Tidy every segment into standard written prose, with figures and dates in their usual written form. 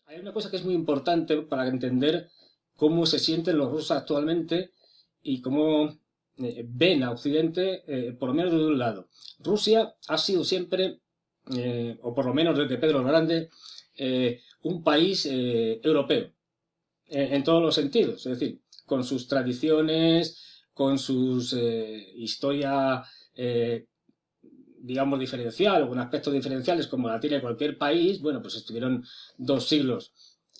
Hay una cosa que es muy importante para entender cómo se sienten los rusos actualmente y cómo ven a Occidente, por lo menos de un lado. Rusia ha sido siempre, o por lo menos desde Pedro el Grande, un país europeo, en todos los sentidos, es decir, con sus tradiciones, con sus historia, digamos, diferencial o con aspectos diferenciales como la tiene cualquier país. Bueno, pues estuvieron 2 siglos,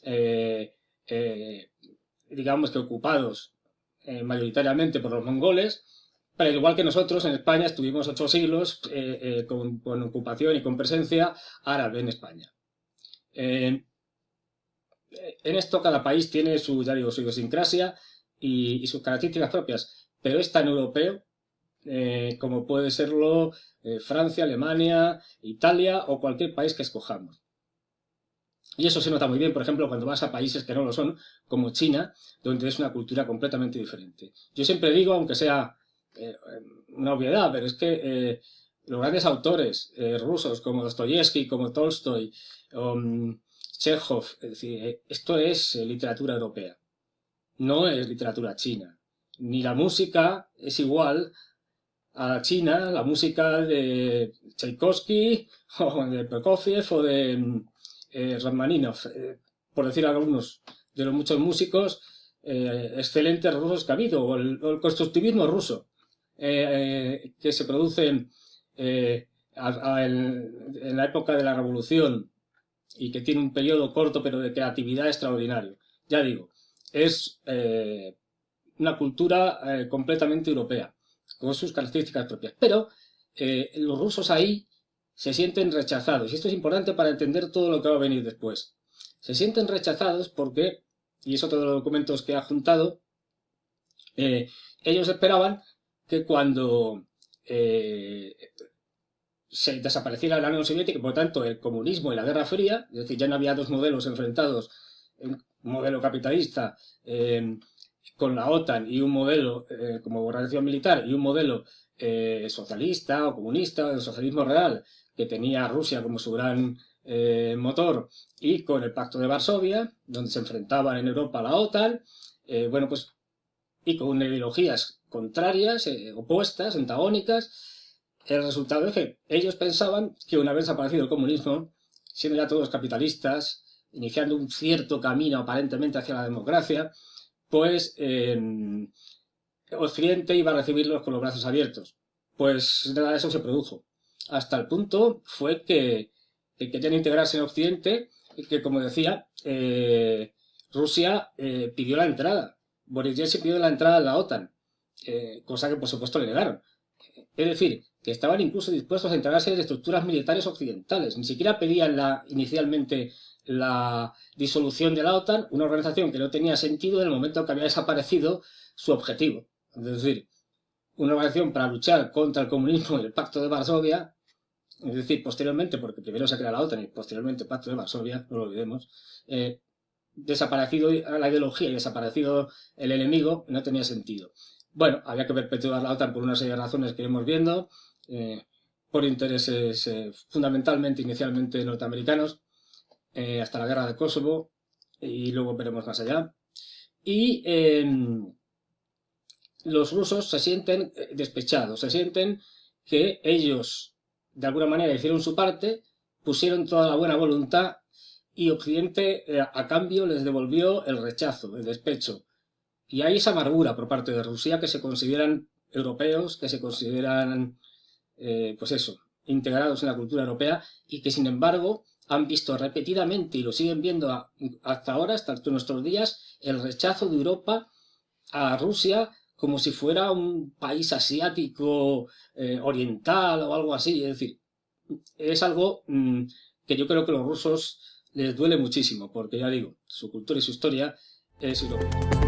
eh, eh, digamos que ocupados mayoritariamente por los mongoles, pero igual que nosotros en España estuvimos 8 siglos con ocupación y con presencia árabe en España. Eh, en esto cada país tiene su, ya digo, su idiosincrasia y sus características propias, pero es tan europeo como puede serlo Francia, Alemania, Italia o cualquier país que escojamos. Y eso se nota muy bien, por ejemplo, cuando vas a países que no lo son, como China, donde es una cultura completamente diferente. Yo siempre digo, aunque sea eh, una obviedad, pero es que los grandes autores rusos como Dostoyevsky, como Tolstoy, Chekhov, es decir, esto es literatura europea, no es literatura china. Ni la música es igual a la China, la música de Tchaikovsky o de Prokofiev o de Rachmaninoff, por decir algunos de los muchos músicos excelentes rusos que ha habido, o el constructivismo ruso que se produce en la época de la Revolución y que tiene un periodo corto pero de creatividad extraordinario. Ya digo, es una cultura completamente europea, con sus características propias. Pero los rusos ahí se sienten rechazados, y esto es importante para entender todo lo que va a venir después. Se sienten rechazados porque, y es otro de los documentos que ha juntado, ellos esperaban que cuando se desapareciera la Unión Soviética, por lo tanto el comunismo y la Guerra Fría, es decir, ya no había dos modelos enfrentados, un modelo capitalista con la OTAN y un modelo como organización militar y un modelo socialista o comunista, el socialismo real, que tenía a Rusia como su gran motor, y con el Pacto de Varsovia, donde se enfrentaban en Europa a la OTAN, bueno, pues, y con ideologías contrarias, opuestas, antagónicas. El resultado es que ellos pensaban que una vez aparecido el comunismo, siendo ya todos capitalistas, iniciando un cierto camino aparentemente hacia la democracia, pues Occidente iba a recibirlos con los brazos abiertos. Pues nada de eso se produjo. Hasta el punto fue que querían integrarse en Occidente y que, como decía, Rusia pidió la entrada. Boris Yeltsin pidió la entrada a la OTAN, cosa que por supuesto le negaron. Es decir, que estaban incluso dispuestos a integrarse en estructuras militares occidentales. Ni siquiera pedían inicialmente la disolución de la OTAN, una organización que no tenía sentido en el momento que había desaparecido su objetivo. Es decir, una organización para luchar contra el comunismo y el Pacto de Varsovia, es decir, posteriormente, porque primero se crea la OTAN y posteriormente el Pacto de Varsovia, no lo olvidemos, desaparecido la ideología y desaparecido el enemigo, no tenía sentido. Bueno, había que perpetuar la OTAN por una serie de razones que iremos viendo, por intereses fundamentalmente, inicialmente norteamericanos, hasta la guerra de Kosovo, y luego veremos más allá. Y los rusos se sienten despechados, se sienten que ellos, de alguna manera, hicieron su parte, pusieron toda la buena voluntad y Occidente, a cambio, les devolvió el rechazo, el despecho. Y hay esa amargura por parte de Rusia, que se consideran europeos, que se consideran, pues eso, integrados en la cultura europea y que, sin embargo, han visto repetidamente y lo siguen viendo hasta ahora, hasta nuestros días, el rechazo de Europa a Rusia como si fuera un país asiático, oriental o algo así. Es decir, es algo que yo creo que a los rusos les duele muchísimo, porque ya digo, su cultura y su historia es europea.